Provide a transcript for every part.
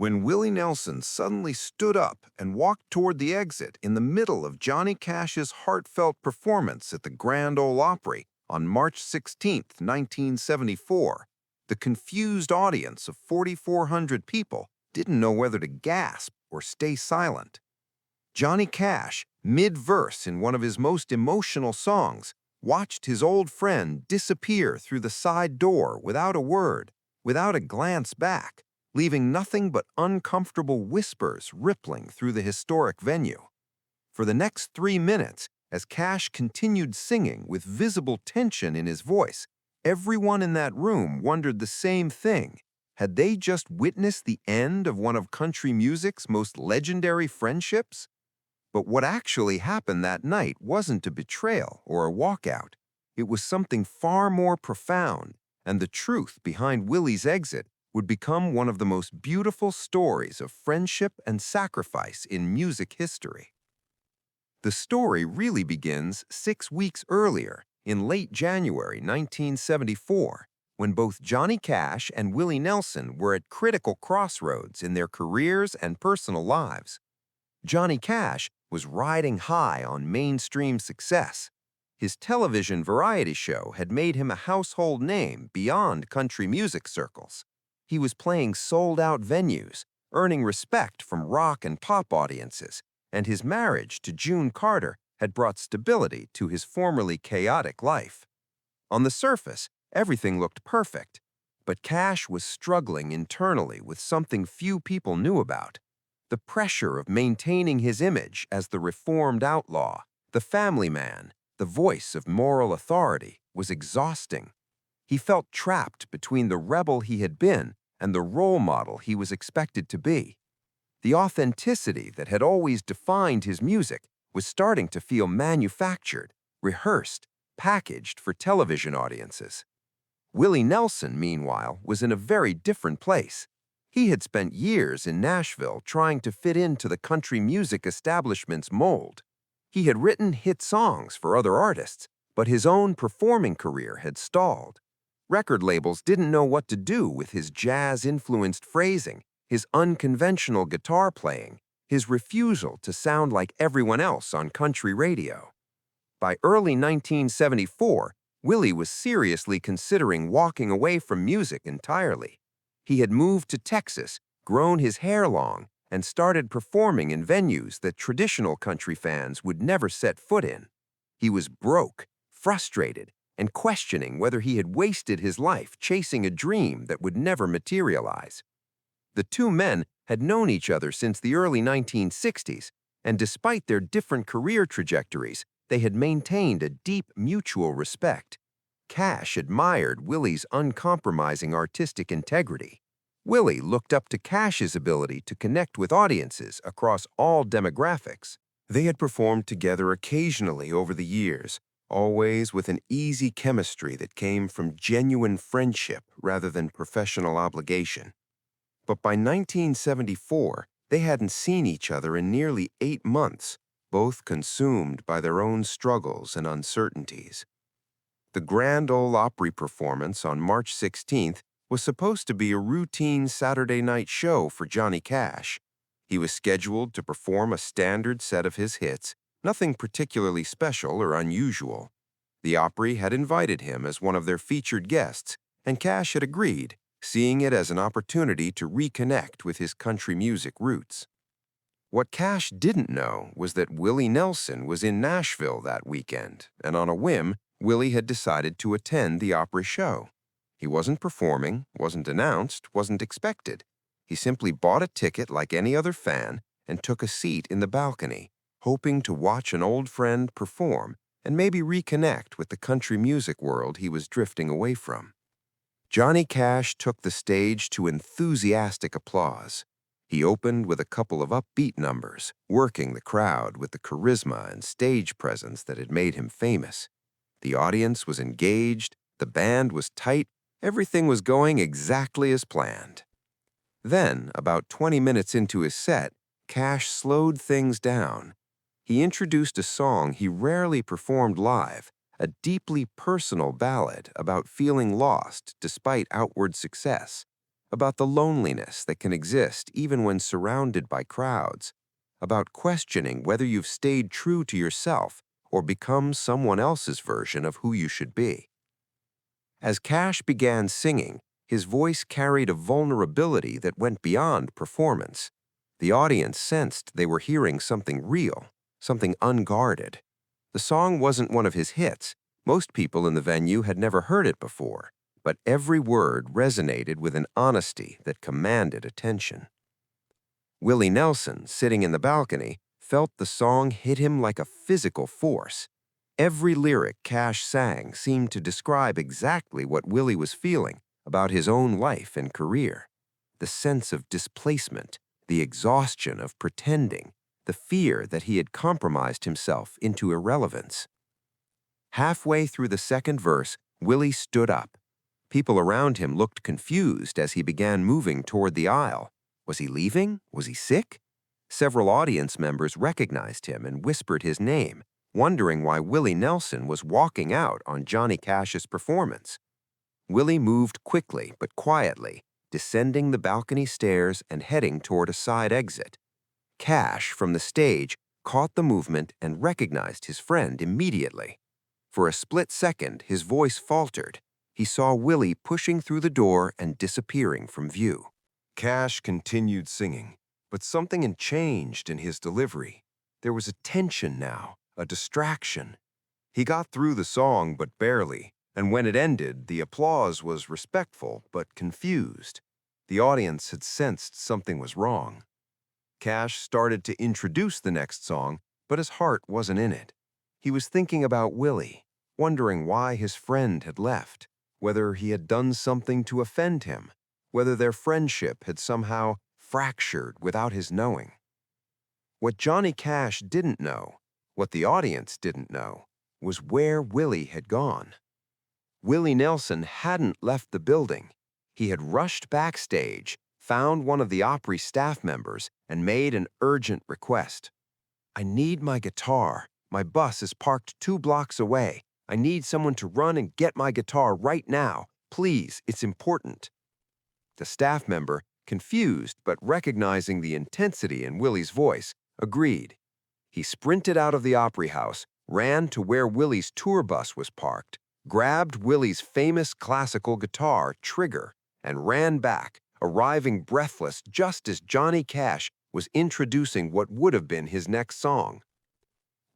when Willie Nelson suddenly stood up and walked toward the exit in the middle of Johnny Cash's heartfelt performance at the Grand Ole Opry on March 16, 1974. The confused audience of 4,400 people didn't know whether to gasp or stay silent. Johnny Cash, mid-verse in one of his most emotional songs, watched his old friend disappear through the side door without a word, without a glance back, leaving nothing but uncomfortable whispers rippling through the historic venue. For the next 3 minutes, as Cash continued singing with visible tension in his voice, everyone in that room wondered the same thing. Had they just witnessed the end of one of country music's most legendary friendships? But what actually happened that night wasn't a betrayal or a walkout. It was something far more profound, and the truth behind Willie's exit would become one of the most beautiful stories of friendship and sacrifice in music history. The story really begins 6 weeks earlier, in late January 1974, when both Johnny Cash and Willie Nelson were at critical crossroads in their careers and personal lives. Johnny Cash was riding high on mainstream success. His television variety show had made him a household name beyond country music circles. He was playing sold-out venues, earning respect from rock and pop audiences, and his marriage to June Carter had brought stability to his formerly chaotic life. On the surface, everything looked perfect, but Cash was struggling internally with something few people knew about. The pressure of maintaining his image as the reformed outlaw, the family man, the voice of moral authority, was exhausting. He felt trapped between the rebel he had been and the role model he was expected to be. The authenticity that had always defined his music was starting to feel manufactured, rehearsed, packaged for television audiences. Willie Nelson, meanwhile, was in a very different place. He had spent years in Nashville trying to fit into the country music establishment's mold. He had written hit songs for other artists, but his own performing career had stalled. Record labels didn't know what to do with his jazz-influenced phrasing, his unconventional guitar playing, his refusal to sound like everyone else on country radio. By early 1974, Willie was seriously considering walking away from music entirely. He had moved to Texas, grown his hair long, and started performing in venues that traditional country fans would never set foot in. He was broke, frustrated, and questioning whether he had wasted his life chasing a dream that would never materialize. The two men had known each other since the early 1960s, and despite their different career trajectories, they had maintained a deep mutual respect. Cash admired Willie's uncompromising artistic integrity. Willie looked up to Cash's ability to connect with audiences across all demographics. They had performed together occasionally over the years, always with an easy chemistry that came from genuine friendship rather than professional obligation. But by 1974, they hadn't seen each other in nearly 8 months, both consumed by their own struggles and uncertainties. The Grand Ole Opry performance on March 16th was supposed to be a routine Saturday night show for Johnny Cash. He was scheduled to perform a standard set of his hits, nothing particularly special or unusual. The Opry had invited him as one of their featured guests, and Cash had agreed, seeing it as an opportunity to reconnect with his country music roots. What Cash didn't know was that Willie Nelson was in Nashville that weekend, and on a whim, Willie had decided to attend the Opry show. He wasn't performing, wasn't announced, wasn't expected. He simply bought a ticket like any other fan and took a seat in the balcony, hoping to watch an old friend perform and maybe reconnect with the country music world he was drifting away from. Johnny Cash took the stage to enthusiastic applause. He opened with a couple of upbeat numbers, working the crowd with the charisma and stage presence that had made him famous. The audience was engaged, the band was tight, everything was going exactly as planned. Then, about 20 minutes into his set, Cash slowed things down. He introduced a song he rarely performed live, a deeply personal ballad about feeling lost despite outward success, about the loneliness that can exist even when surrounded by crowds, about questioning whether you've stayed true to yourself or become someone else's version of who you should be. As Cash began singing, his voice carried a vulnerability that went beyond performance. The audience sensed they were hearing something real, something unguarded. The song wasn't one of his hits. Most people in the venue had never heard it before, but every word resonated with an honesty that commanded attention. Willie Nelson, sitting in the balcony, felt the song hit him like a physical force. Every lyric Cash sang seemed to describe exactly what Willie was feeling about his own life and career. The sense of displacement, the exhaustion of pretending, the fear that he had compromised himself into irrelevance. Halfway through the second verse, Willie stood up. People around him looked confused as he began moving toward the aisle. Was he leaving? Was he sick? Several audience members recognized him and whispered his name, wondering why Willie Nelson was walking out on Johnny Cash's performance. Willie moved quickly but quietly, descending the balcony stairs and heading toward a side exit. Cash, from the stage, caught the movement and recognized his friend immediately. For a split second, his voice faltered. He saw Willie pushing through the door and disappearing from view. Cash continued singing, but something had changed in his delivery. There was a tension now, a distraction. He got through the song, but barely, and when it ended, the applause was respectful but confused. The audience had sensed something was wrong. Cash started to introduce the next song, but his heart wasn't in it. He was thinking about Willie, wondering why his friend had left, whether he had done something to offend him, whether their friendship had somehow fractured without his knowing. What Johnny Cash didn't know, what the audience didn't know, was where Willie had gone. Willie Nelson hadn't left the building. He had rushed backstage, found one of the Opry staff members, and made an urgent request. "I need my guitar. My bus is parked 2 blocks away. I need someone to run and get my guitar right now. Please, it's important." The staff member, confused but recognizing the intensity in Willie's voice, agreed. He sprinted out of the Opry House, ran to where Willie's tour bus was parked, grabbed Willie's famous classical guitar, Trigger, and ran back, arriving breathless just as Johnny Cash was introducing what would have been his next song.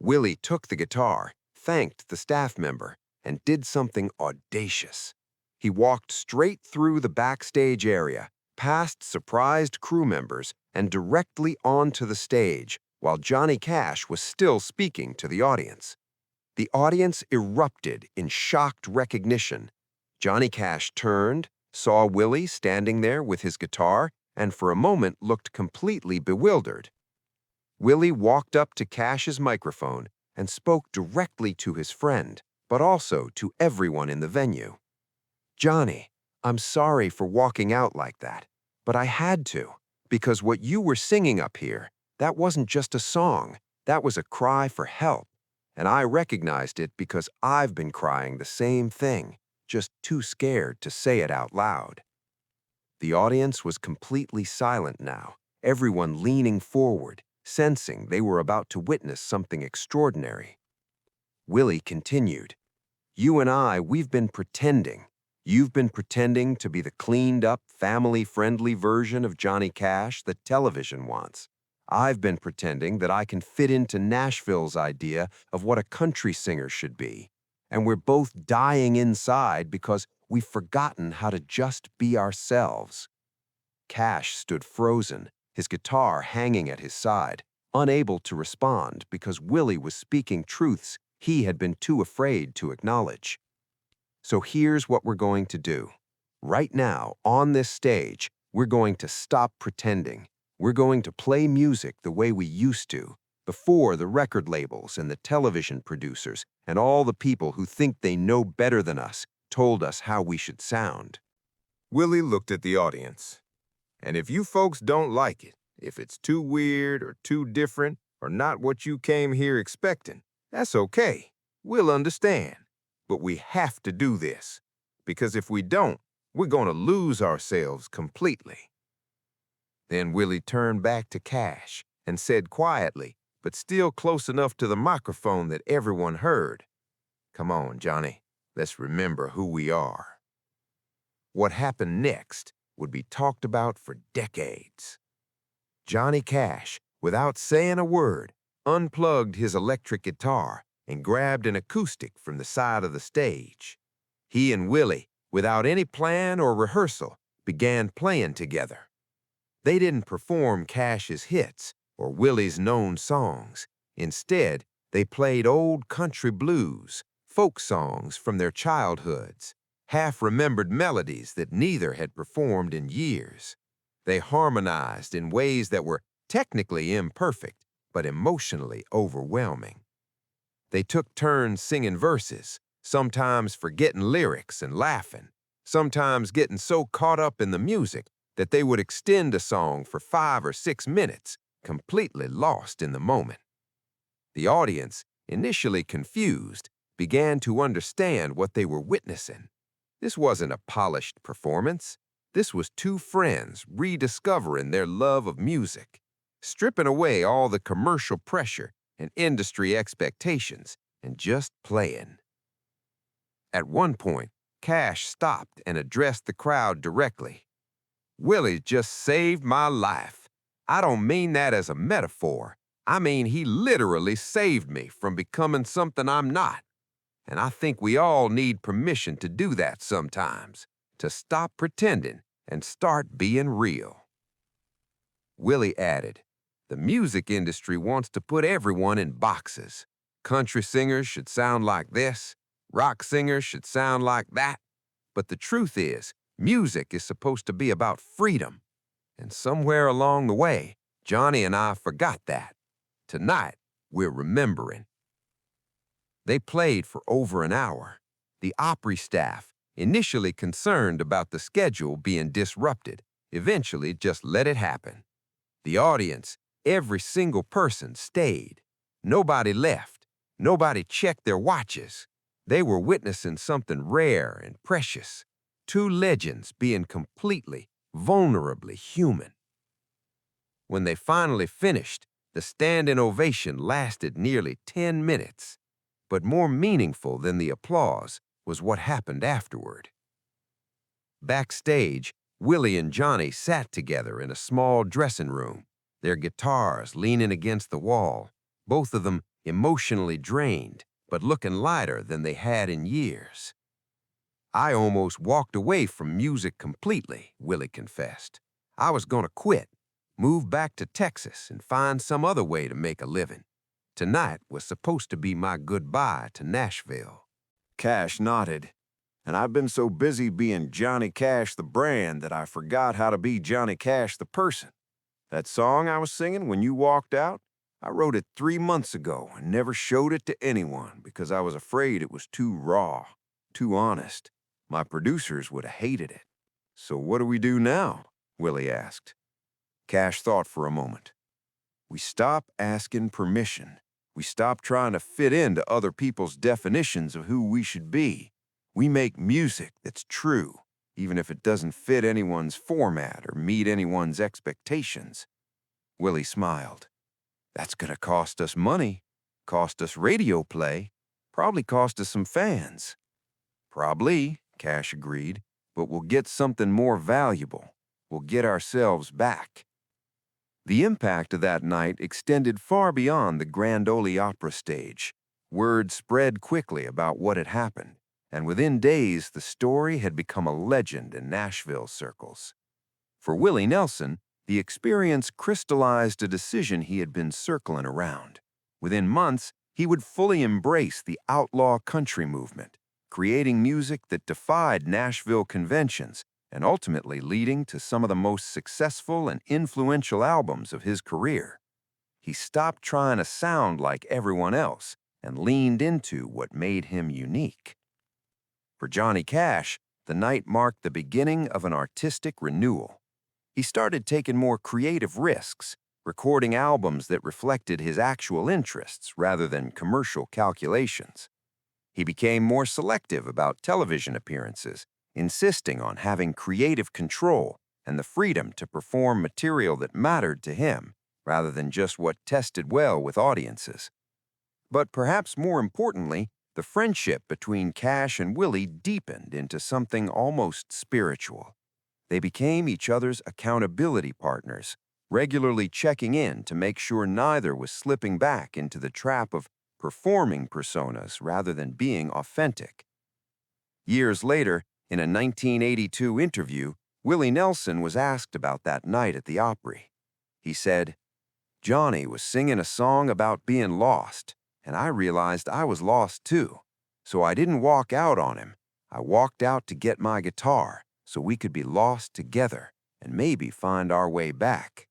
Willie took the guitar, thanked the staff member, and did something audacious. He walked straight through the backstage area, past surprised crew members, and directly onto the stage, while Johnny Cash was still speaking to the audience. The audience erupted in shocked recognition. Johnny Cash turned, saw Willie standing there with his guitar, and for a moment looked completely bewildered. Willie walked up to Cash's microphone and spoke directly to his friend, but also to everyone in the venue. "Johnny, I'm sorry for walking out like that, but I had to, because what you were singing up here, that wasn't just a song, that was a cry for help. And I recognized it because I've been crying the same thing, just too scared to say it out loud." The audience was completely silent now, everyone leaning forward, sensing they were about to witness something extraordinary. Willie continued, "You and I, we've been pretending. You've been pretending to be the cleaned-up, family-friendly version of Johnny Cash that television wants. I've been pretending that I can fit into Nashville's idea of what a country singer should be. And we're both dying inside because we've forgotten how to just be ourselves." Cash stood frozen, his guitar hanging at his side, unable to respond because Willie was speaking truths he had been too afraid to acknowledge. "So here's what we're going to do. Right now, on this stage, we're going to stop pretending. We're going to play music the way we used to, before the record labels and the television producers and all the people who think they know better than us told us how we should sound." Willie looked at the audience. "And if you folks don't like it, if it's too weird or too different or not what you came here expecting, that's okay. We'll understand. But we have to do this. Because if we don't, We're going to lose ourselves completely." Then Willie turned back to Cash and said quietly, but still close enough to the microphone that everyone heard, "Come on, Johnny, let's remember who we are." What happened next would be talked about for decades. Johnny Cash, without saying a word, unplugged his electric guitar and grabbed an acoustic from the side of the stage. He and Willie, without any plan or rehearsal, began playing together. They didn't perform Cash's hits or Willie's known songs. Instead, they played old country blues, folk songs from their childhoods, half-remembered melodies that neither had performed in years. They harmonized in ways that were technically imperfect, but emotionally overwhelming. They took turns singing verses, sometimes forgetting lyrics and laughing, sometimes getting so caught up in the music that they would extend a song for 5 or 6 minutes, completely lost in the moment. The audience, initially confused, began to understand what they were witnessing. This wasn't a polished performance. This was two friends rediscovering their love of music, stripping away all the commercial pressure and industry expectations, and just playing. At one point, Cash stopped and addressed the crowd directly. "Willie just saved my life. I don't mean that as a metaphor. I mean he literally saved me from becoming something I'm not. And I think we all need permission to do that sometimes, to stop pretending and start being real." Willie added, "The music industry wants to put everyone in boxes. Country singers should sound like this, rock singers should sound like that. But the truth is, music is supposed to be about freedom. And somewhere along the way, Johnny and I forgot that. Tonight, we're remembering." They played for over an hour. The Opry staff, initially concerned about the schedule being disrupted, eventually just let it happen. The audience, every single person, stayed. Nobody left. Nobody checked their watches. They were witnessing something rare and precious. Two legends being completely, vulnerably human. When they finally finished, the standing ovation lasted nearly 10 minutes. But more meaningful than the applause was what happened afterward. Backstage, Willie and Johnny sat together in a small dressing room, their guitars leaning against the wall, both of them emotionally drained, but looking lighter than they had in years. "I almost walked away from music completely," Willie confessed. "I was gonna quit, move back to Texas and find some other way to make a living. Tonight was supposed to be my goodbye to Nashville." Cash nodded. "And I've been so busy being Johnny Cash the brand that I forgot how to be Johnny Cash the person. That song I was singing when you walked out, I wrote it 3 months ago and never showed it to anyone because I was afraid it was too raw, too honest. My producers would have hated it." "So what do we do now?" Willie asked. Cash thought for a moment. "We stop asking permission. We stop trying to fit into other people's definitions of who we should be. We make music that's true, even if it doesn't fit anyone's format or meet anyone's expectations." Willie smiled. "That's gonna cost us money, cost us radio play, probably cost us some fans." "Probably," Cash agreed, "but we'll get something more valuable. We'll get ourselves back." The impact of that night extended far beyond the Grand Ole Opry stage. Word spread quickly about what had happened, and within days the story had become a legend in Nashville circles. For Willie Nelson, the experience crystallized a decision he had been circling around. Within months, he would fully embrace the outlaw country movement, creating music that defied Nashville conventions and ultimately leading to some of the most successful and influential albums of his career. He stopped trying to sound like everyone else and leaned into what made him unique. For Johnny Cash, the night marked the beginning of an artistic renewal. He started taking more creative risks, recording albums that reflected his actual interests rather than commercial calculations. He became more selective about television appearances, insisting on having creative control and the freedom to perform material that mattered to him, rather than just what tested well with audiences. But perhaps more importantly, the friendship between Cash and Willie deepened into something almost spiritual. They became each other's accountability partners, regularly checking in to make sure neither was slipping back into the trap of performing personas rather than being authentic. Years later, in a 1982 interview, Willie Nelson was asked about that night at the Opry. He said, "Johnny was singing a song about being lost, and I realized I was lost too. So I didn't walk out on him. I walked out to get my guitar so we could be lost together and maybe find our way back."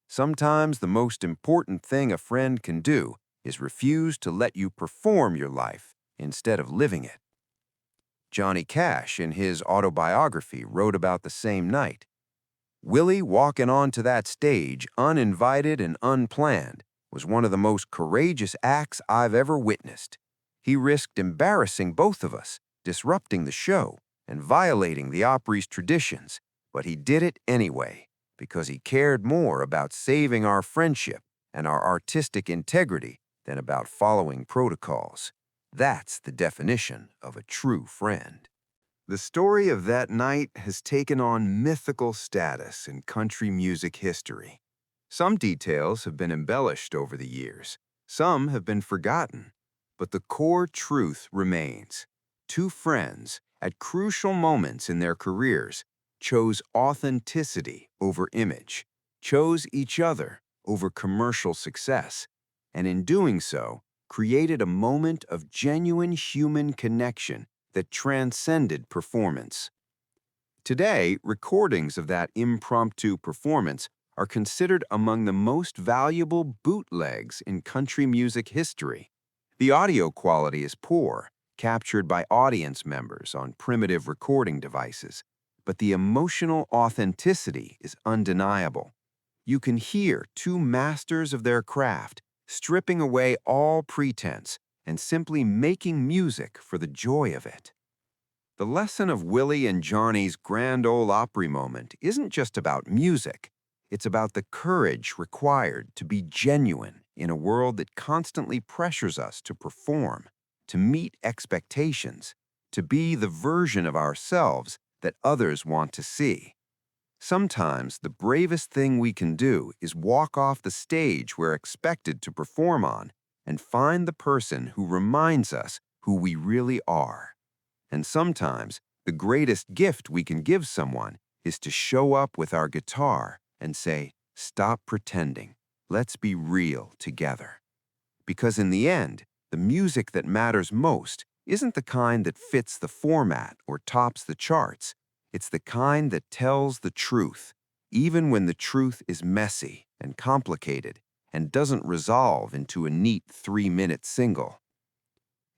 Sometimes the most important thing a friend can do is refuse to let you perform your life instead of living it. Johnny Cash, in his autobiography, wrote about the same night. "Willie walking onto that stage, uninvited and unplanned, was one of the most courageous acts I've ever witnessed. He risked embarrassing both of us, disrupting the show, and violating the Opry's traditions, but he did it anyway, because he cared more about saving our friendship and our artistic integrity than about following protocols. That's the definition of a true friend." The story of that night has taken on mythical status in country music history. Some details have been embellished over the years, some have been forgotten, but the core truth remains. Two friends, at crucial moments in their careers, chose authenticity over image, chose each other over commercial success, and in doing so, created a moment of genuine human connection that transcended performance. Today, recordings of that impromptu performance are considered among the most valuable bootlegs in country music history. The audio quality is poor, captured by audience members on primitive recording devices, but the emotional authenticity is undeniable. You can hear two masters of their craft stripping away all pretense and simply making music for the joy of it. The lesson of Willie and Johnny's Grand Ole Opry moment isn't just about music. It's about the courage required to be genuine in a world that constantly pressures us to perform, to meet expectations, to be the version of ourselves that others want to see. Sometimes the bravest thing we can do is walk off the stage we're expected to perform on and find the person who reminds us who we really are. And sometimes the greatest gift we can give someone is to show up with our guitar and say, "Stop pretending. Let's be real together." Because in the end, the music that matters most isn't the kind that fits the format or tops the charts. It's the kind that tells the truth, even when the truth is messy and complicated and doesn't resolve into a neat 3-minute single.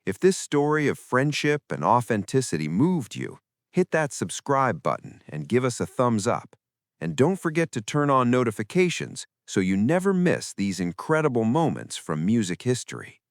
If this story of friendship and authenticity moved you, hit that subscribe button and give us a thumbs up. And don't forget to turn on notifications so you never miss these incredible moments from music history.